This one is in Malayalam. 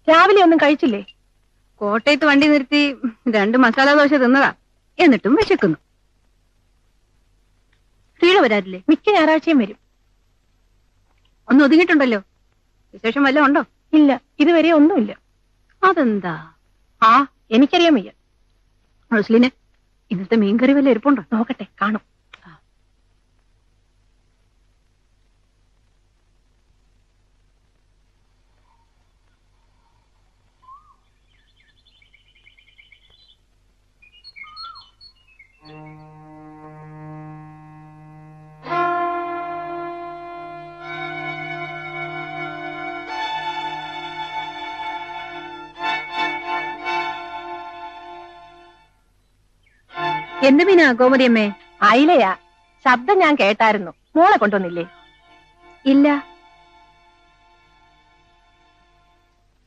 രാവിലെ ഒന്നും കഴിച്ചില്ലേ? കോട്ടയത്ത് വണ്ടി നിർത്തി 2 മസാല ദോശ തിന്നതാ. എന്നിട്ടും വിശക്കുന്നു. ഷീല വരാറില്ലേ? മിക്ക ഞായറാഴ്ചയും വരും. ഒന്ന് ഒതുങ്ങിയിട്ടുണ്ടല്ലോ. വിശേഷം വല്ലതും ഉണ്ടോ? ഇല്ല, ഇതുവരെ ഒന്നുമില്ല. അതെന്താ? എനിക്കറിയാൻ വയ്യ. റോസ്ലിനെ, ഇന്നത്തെ മീൻകറി വല്ല ഇരിപ്പുണ്ടോ? നോക്കട്ടെ, കാണും. എന്ത് മീനാ ഗോമതിയമ്മേ? അയിലയാ. ശബ്ദം ഞാൻ കേട്ടായിരുന്നു. മോളെ കൊണ്ടുവന്നില്ലേ? ഇല്ല.